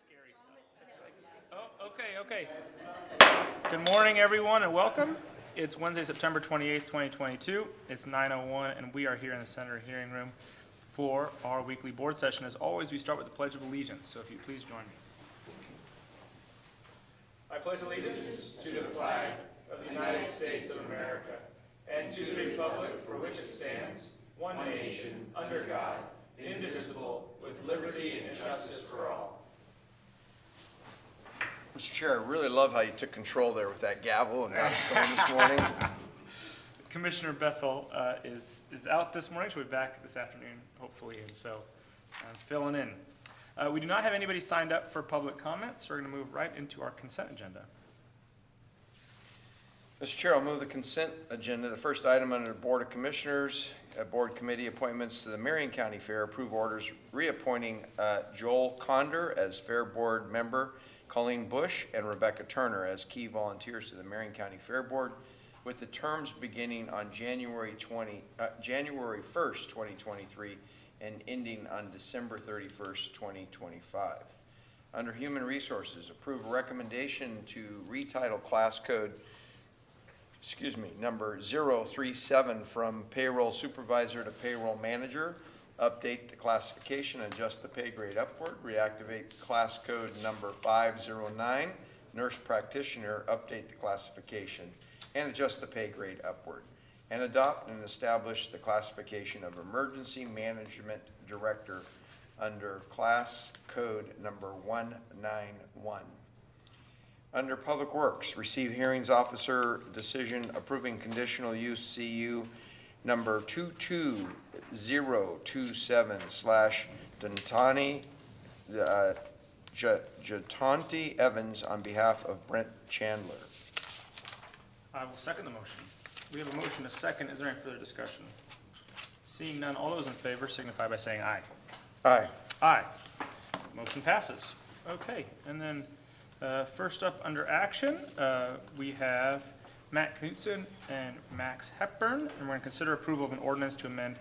scary stuff. Oh, okay. Good morning, everyone, and welcome. It's Wednesday, September 28th, 2022. It's 9:01, and we are here in the Senator Hearing Room for our weekly board session. As always, we start with the Pledge of Allegiance, so if you please join me. I pledge allegiance to the flag of the United States of America and to the republic for which it stands, one nation, under God, indivisible, with liberty and justice for all. Mr. Chair, I really love how you took control there with that gavel and got us going this morning. Commissioner Bethel is out this morning. She'll be back this afternoon, hopefully, and so I'm filling in. We do not have anybody signed up for public comments, so we're going to move right into our consent agenda. Mr. Chair, I'll move the consent agenda. The first item under the Board of Commissioners, Board Committee appointments to the Marion County Fair, approve orders reappointing Joel Conder as Fair Board member, Colleen Bush and Rebecca Turner as key volunteers to the Marion County Fair Board, with the terms beginning on January 1st, 2023, and ending on December 31st, 2025. Under Human Resources, approve a recommendation to retitle class code, number 037 from payroll supervisor to payroll manager, update the classification, adjust the pay grade upward, reactivate class code number 509, nurse practitioner, update the classification, and adjust the pay grade upward, and adopt and establish the classification of emergency management director under class code number 191. Under Public Works, receive hearings officer decision approving conditional use CU number 22027/Dantani Jatanti Evans on behalf of Brent Chandler. I will second the motion. We have a motion, a second. Is there any further discussion? Seeing none, all those in favor signify by saying aye. Aye. Aye. Motion passes. Okay, and then first up under action, we have Matt Knutson and Max Hepburn, and we're going to consider approval of an ordinance to amend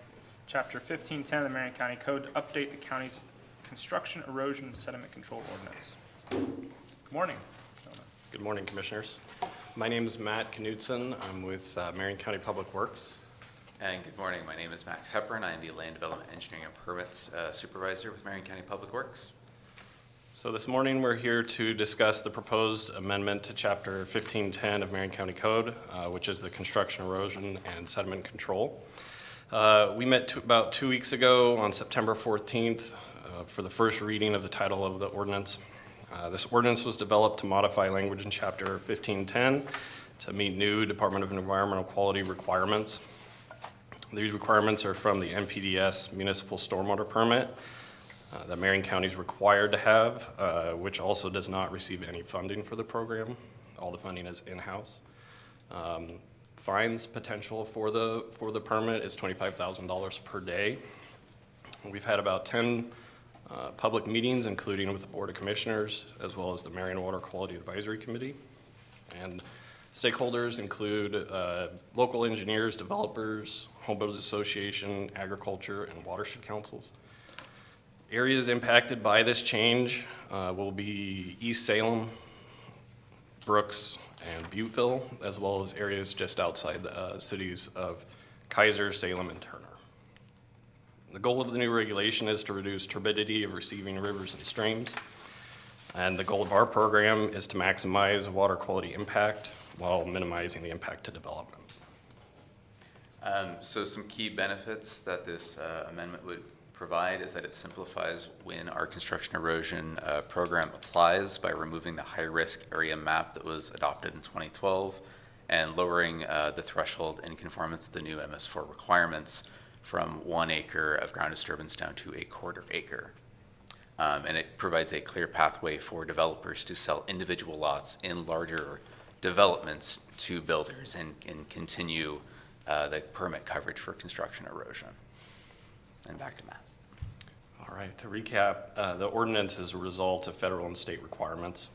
Chapter 1510 of the Marion County Code to update the county's construction, erosion, and sediment control ordinance. Good morning, gentlemen. Good morning, Commissioners. My name is Matt Knutson. I'm with Marion County Public Works. And good morning. My name is Max Hepburn. I am the Land Development Engineering and Permits Supervisor with Marion County Public Works. So this morning we're here to discuss the proposed amendment to Chapter 1510 of Marion County Code, which is the construction, erosion, and sediment control. We met about 2 weeks ago on September 14th for the first reading of the title of the ordinance. This ordinance was developed to modify language in Chapter 1510 to meet new Department of Environmental Quality requirements. These requirements are from the NPDES municipal stormwater permit that Marion County is required to have, which also does not receive any funding for the program. All the funding is in-house. Fines potential for the permit is $25,000 per day. We've had about 10 public meetings, including with the Board of Commissioners, as well as the Marion Water Quality Advisory Committee. And stakeholders include local engineers, developers, homeowners association, agriculture, and watershed councils. Areas impacted by this change will be East Salem, Brooks, and Butteville, as well as areas just outside the cities of Kaiser, Salem, and Turner. The goal of the new regulation is to reduce turbidity of receiving rivers and streams. And the goal of our program is to maximize water quality impact while minimizing the impact to development. So some key benefits that this amendment would provide is that it simplifies when our construction erosion program applies by removing the high-risk area map that was adopted in 2012 and lowering the threshold in conformance to the new MS4 requirements from 1 acre of ground disturbance down to a 1/4 acre. And it provides a clear pathway for developers to sell individual lots in larger developments to builders and continue the permit coverage for construction erosion. And back to Matt. All right, to recap, the ordinance is a result of federal and state requirements.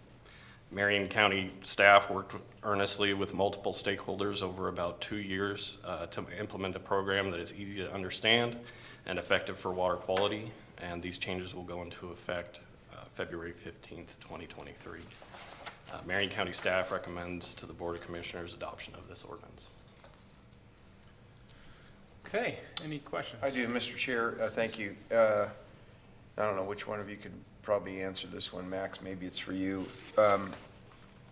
Marion County staff worked earnestly with multiple stakeholders over about 2 years to implement a program that is easy to understand and effective for water quality, and these changes will go into effect February 15th, 2023. Marion County staff recommends to the Board of Commissioners adoption of this ordinance. Okay, any questions? I do, Mr. Chair, thank you. I don't know which one of you could probably answer this one, Max, maybe it's for you.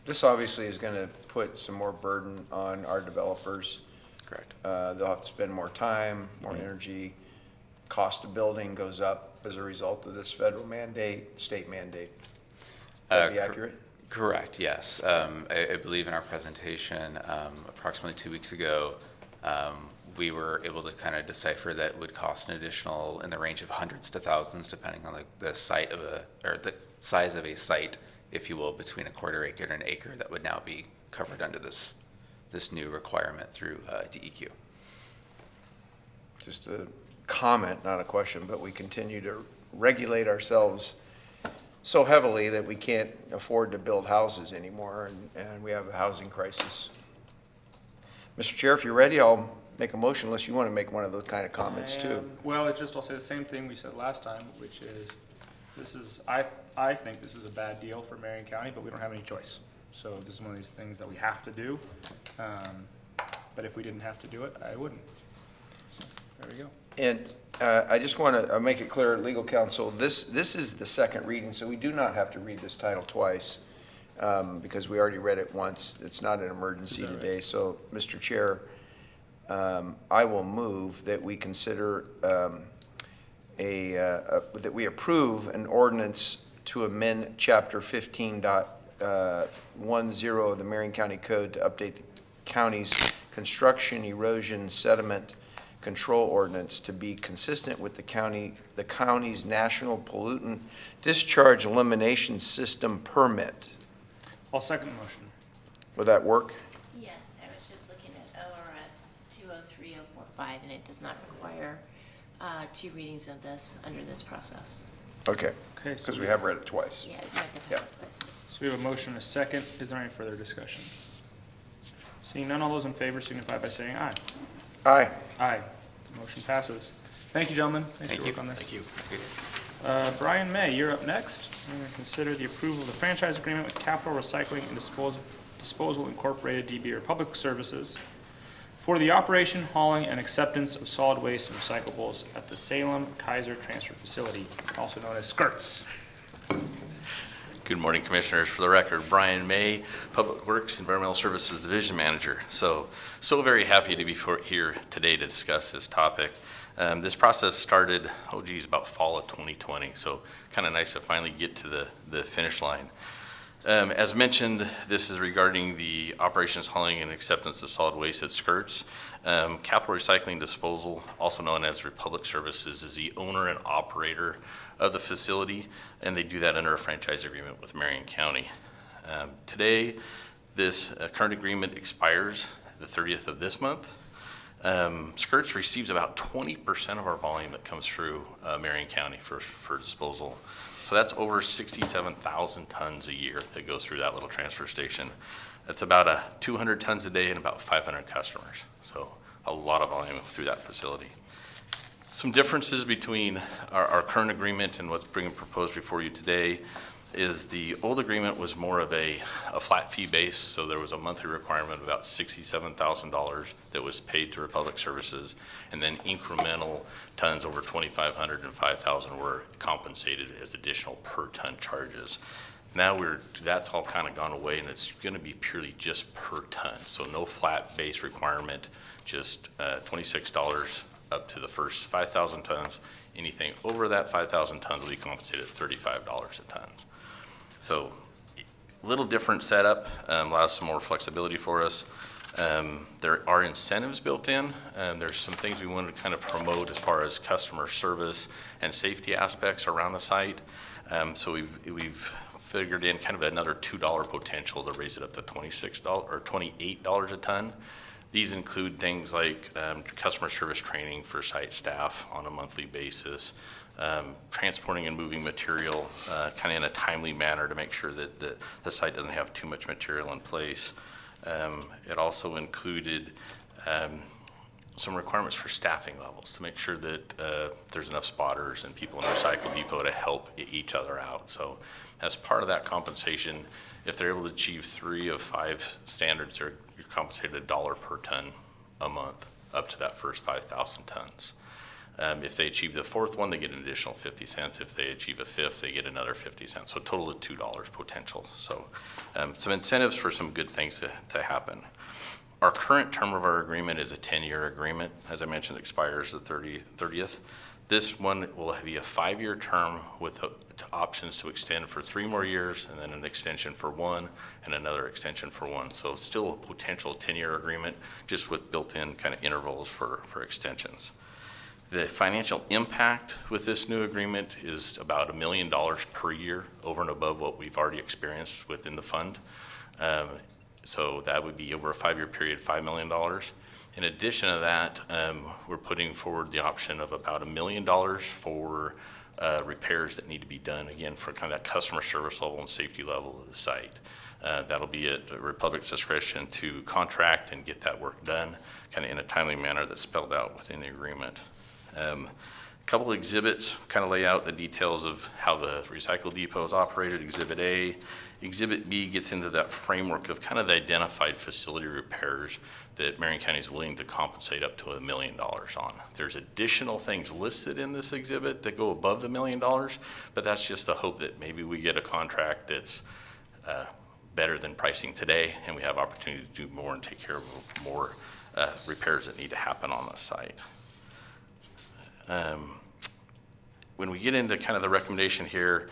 This obviously is gonna put some more burden on our developers. Correct. They'll have to spend more time, more energy. Cost of building goes up as a result of this federal mandate, state mandate. Would that be accurate? Correct, yes. I believe in our presentation, approximately 2 weeks ago, we were able to kind of decipher that it would cost an additional in the range of hundreds to thousands, depending on the site of the size of a site, if you will, between a quarter acre and an acre that would now be covered under this new requirement through DEQ. Just a comment, not a question, but we continue to regulate ourselves so heavily that we can't afford to build houses anymore, and we have a housing crisis. Mr. Chair, if you're ready, I'll make a motion unless you want to make one of those kind of comments too. Well, I'll say the same thing we said last time, which is, I think this is a bad deal for Marion County, but we don't have any choice. So this is one of these things that we have to do. But if we didn't have to do it, I wouldn't. So, there we go. And I just want to make it clear, legal counsel, this is the second reading, so we do not have to read this title twice, because we already read it once. It's not an emergency Is that right? today. So, Mr. Chair, I will move that we consider that we approve an ordinance to amend Chapter 15.10 of the Marion County Code to update the county's construction erosion sediment control ordinance to be consistent with the county's national pollutant discharge elimination system permit. I'll second the motion. Would that work? Yes, I was just looking at ORS 203045, and it does not require 2 readings of this under this process. Okay, Okay, so because we have read it twice. Yeah, you read the title twice. So we have a motion and a second. Is there any further discussion? Seeing none, all those in favor signify by saying aye. Aye. Aye. Motion passes. Thank you, gentlemen. Thanks for Thank you. work on this. Thank you. Brian May, you're up next. We're going to consider the approval of the franchise agreement with Capital Recycling and Disposal Incorporated, DB Republic Services, for the operation, hauling, and acceptance of solid waste and recyclables at the Salem Kaiser Transfer Facility, also known as SKIRTS. Good morning, Commissioners. For the record, Brian May, Public Works Environmental Services Division Manager. So very happy to be here today to discuss this topic. This process started, about fall of 2020, so kind of nice to finally get to the finish line. As mentioned, this is regarding the operations, hauling, and acceptance of solid waste at SKIRTS. Capital Recycling Disposal, also known as Republic Services, is the owner and operator of the facility, and they do that under a franchise agreement with Marion County. Today, this current agreement expires the 30th of this month. SKIRTS receives about 20% of our volume that comes through Marion County for disposal. So that's over 67,000 tons a year that goes through that little transfer station. That's about 200 tons a day and about 500 customers. So a lot of volume through that facility. Some differences between our current agreement and what's being proposed before you today is the old agreement was more of a flat fee base, so there was a monthly requirement of about $67,000 that was paid to Republic Services, and then incremental tons over 2,500 and 5,000 were compensated as additional per ton charges. Now that's all kind of gone away, and it's going to be purely just per ton, so no flat base requirement, just $26 up to the first 5,000 tons. Anything over that 5,000 tons will be compensated at $35 a ton. So a little different setup, allows some more flexibility for us. There are incentives built in, and there's some things we wanted to kind of promote as far as customer service and safety aspects around the site. So we've figured in kind of another $2 potential to raise it up to $26 or $28 a ton. These include things like customer service training for site staff on a monthly basis, transporting and moving material kind of in a timely manner to make sure that the site doesn't have too much material in place. It also included some requirements for staffing levels to make sure that there's enough spotters and people in the recycle depot to help each other out. So as part of that compensation, if they're able to achieve 3 of 5 standards, you're compensated $1 per ton a month up to that first 5,000 tons. If they achieve the 4th one, they get an additional 50 cents. If they achieve a 5th, they get another 50 cents. So a total of $2 potential. So some incentives for some good things to happen. Our current term of our agreement is a 10-year agreement. As I mentioned, it expires the 30th. This one will be a 5-year term with options to extend for 3 more years, and then an extension for 1 and another extension for 1. So it's still a potential 10-year agreement, just with built-in kind of intervals for extensions. The financial impact with this new agreement is about $1 million per year over and above what we've already experienced within the fund. So that would be over a 5-year period, $5 million. In addition to that, we're putting forward the option of about $1 million for repairs that need to be done, again, for kind of that customer service level and safety level of the site. That'll be at Republic's discretion to contract and get that work done kind of in a timely manner that's spelled out within the agreement. A couple of exhibits kind of lay out the details of how the recycle depot is operated. Exhibit A. Exhibit B gets into that framework of kind of the identified facility repairs that Marion County is willing to compensate up to $1 million on. There's additional things listed in this exhibit that go above the $1 million, but that's just the hope that maybe we get a contract that's better than pricing today, and we have opportunity to do more and take care of more repairs that need to happen on the site. When we get into kind of the recommendation here,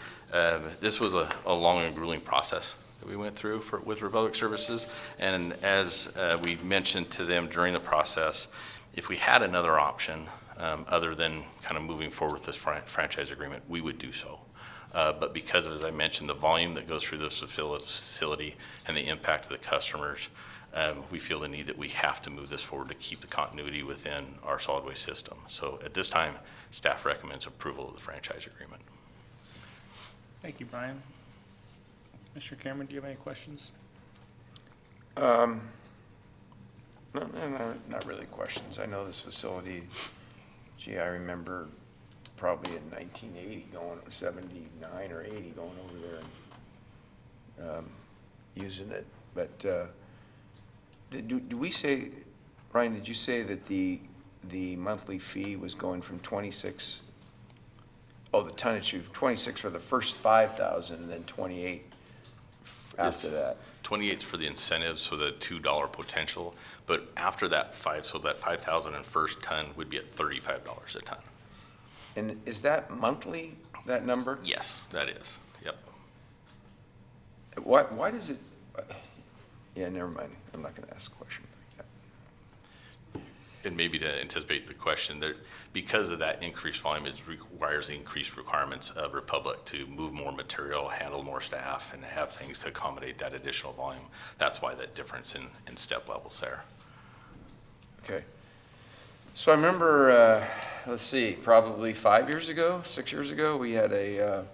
this was a long and grueling process that we went through with Republic Services. And as we mentioned to them during the process, if we had another option other than kind of moving forward with this franchise agreement, we would do so. But because of, as I mentioned, the volume that goes through this facility and the impact of the customers, we feel the need that we have to move this forward to keep the continuity within our solid waste system. So at this time, staff recommends approval of the franchise agreement. Thank you, Brian. Mr. Cameron, do you have any questions? No, not really questions. I know this facility, gee, I remember probably in 1980 going, 79 or 80 going over there and using it. But do we say, Brian, did you say that the monthly fee was going from 26, the tonnage fee, 26 for the first 5,000 and then 28 after that? 28's for the incentives, so the $2 potential, but after that so that 5,000 and first ton would be at $35 a ton. And is that monthly, that number? Yes, that is, yep. Why does it, yeah, never mind. I'm not going to ask a question like that. And maybe to anticipate the question, there, because of that increased volume, it requires increased requirements of Republic to move more material, handle more staff, and have things to accommodate that additional volume. That's why that difference in step levels there. Okay. So I remember, let's see, probably 6 years ago, we had a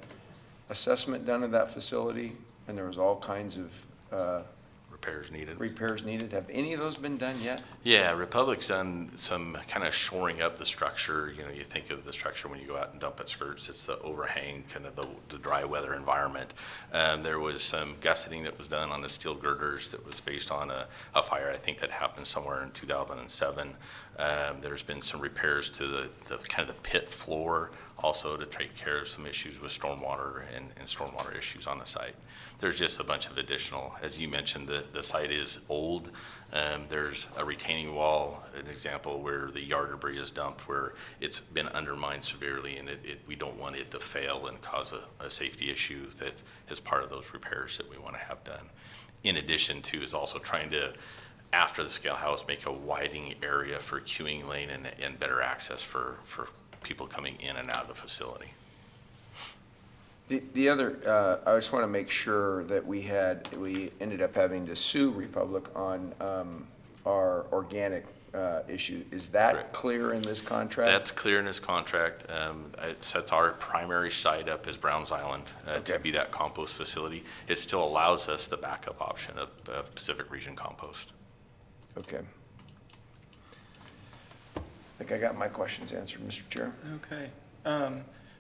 assessment done of that facility, and there was all kinds of Repairs needed. Have any of those been done yet? Yeah, Republic's done some kind of shoring up the structure. You know, you think of the structure when you go out and dump at skirts, it's the overhang, kind of the dry weather environment. There was some gusseting that was done on the steel girders that was based on a fire, I think, that happened somewhere in 2007. There's been some repairs to the kind of the pit floor, also to take care of some issues with stormwater and stormwater issues on the site. There's just a bunch of additional, as you mentioned, the site is old. There's a retaining wall, an example where the yard debris is dumped, where it's been undermined severely, and we don't want it to fail and cause a safety issue that is part of those repairs that we want to have done. In addition to is also trying to, after the scale house, make a widening area for queuing lane and better access for people coming in and out of the facility. The other, I just want to make sure that we ended up having to sue Republic on our organic issue. Is that Correct. clear in this contract? That's clear in this contract. It sets our primary site up as Browns Island Okay. to be that compost facility. It still allows us the backup option of Pacific Region Compost. Okay. think I got my questions answered, Mr. Chair. Okay.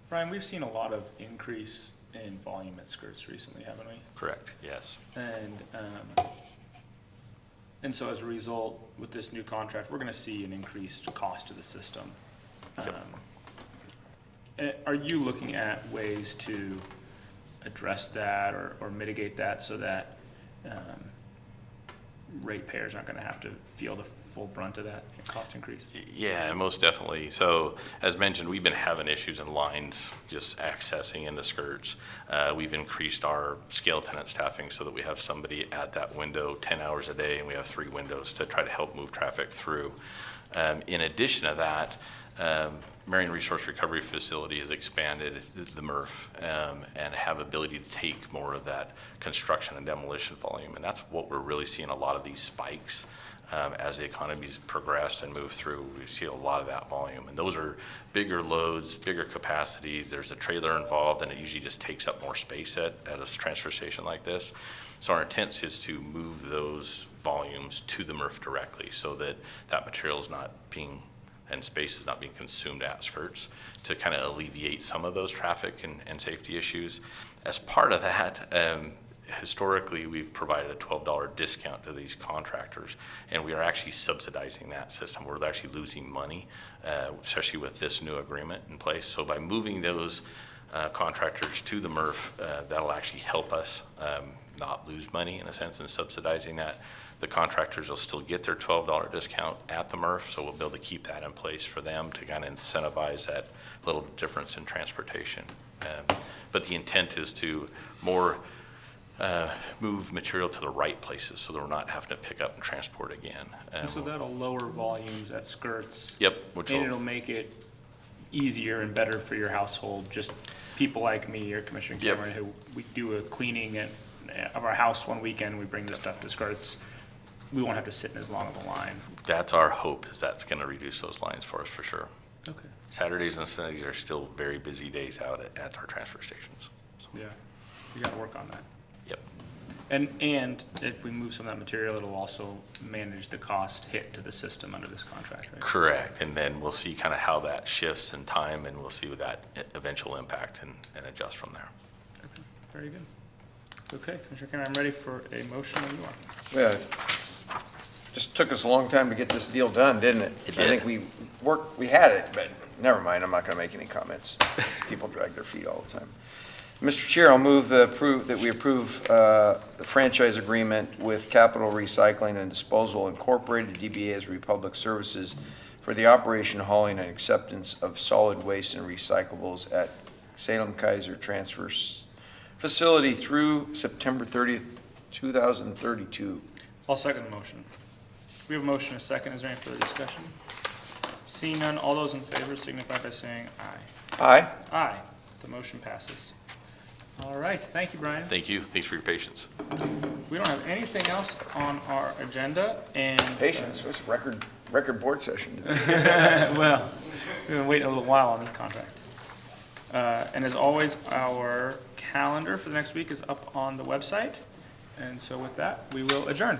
Brian, we've seen a lot of increase in volume at skirts recently, haven't we? Correct, yes. And so as a result, with this new contract, we're gonna see an increased cost to the system. Are you looking at ways to address that or mitigate that so that ratepayers aren't gonna have to feel the full brunt of that cost increase? Yeah, most definitely. So as mentioned, we've been having issues in lines just accessing into skirts. We've increased our scale tenant staffing so that we have somebody at that window 10 hours a day, and we have 3 windows to try to help move traffic through. In addition to that, Marion Resource Recovery Facility has expanded the MRF and have ability to take more of that construction and demolition volume. And that's what we're really seeing a lot of these spikes as the economy's progressed and moved through. We see a lot of that volume. And those are bigger loads, bigger capacity. There's a trailer involved, and it usually just takes up more space at a transfer station like this. So our intent is to move those volumes to the MRF directly so that that material is not being and space is not being consumed at skirts, to kind of alleviate some of those traffic and safety issues. As part of that, historically, we've provided a $12 discount to these contractors, and we are actually subsidizing that system. We're actually losing money, especially with this new agreement in place. So by moving those contractors to the MRF, that'll actually help us not lose money in a sense in subsidizing that. The contractors will still get their $12 discount at the MRF, so we'll be able to keep that in place for them to kind of incentivize that little difference in transportation. But the intent is to more move material to the right places so that we're not having to pick up and transport again. And so that'll lower volumes at skirts. Yep. Which And will, it'll make it easier and better for your household, just people like me or Commissioner Yep. Cameron, who we do a cleaning of our house one weekend, we bring this stuff to skirts. We won't have to sit in as long of a line. that's our hope, is that's going to reduce those lines for us for sure. Okay. Saturdays and Sundays are still very busy days out at our transfer stations. So, Yeah, we gotta work on that. yep. And if we move some of that material, it'll also manage the cost hit to the system under this contract, right? Correct, and then we'll see kind of how that shifts in time, and we'll see that eventual impact and adjust from there. Okay, very good. Okay, Commissioner Cameron, I'm ready for a motion when you are. Yeah, just took us a long time to get this deal done, didn't it? It I did. think we had it, but never mind, I'm not gonna make any comments. People drag their feet all the time. Mr. Chair, I'll move that we approve the franchise agreement with Capital Recycling and Disposal Incorporated, DBA as Republic Services, for the operation, hauling, and acceptance of solid waste and recyclables at Salem Kaiser Transfer Facility through September 30th, 2032. I'll second the motion. We have a motion and a second. Is there any further discussion? Seeing none, all those in favor signify by saying aye. Aye? Aye. The motion passes. All right, thank you, Brian. Thank you, thanks for your patience. We don't have anything else on our agenda, and Patience, it's a record board session today. well, we've been waiting a little while on this contract. And as always, our calendar for the next week is up on the website. And so with that, we will adjourn.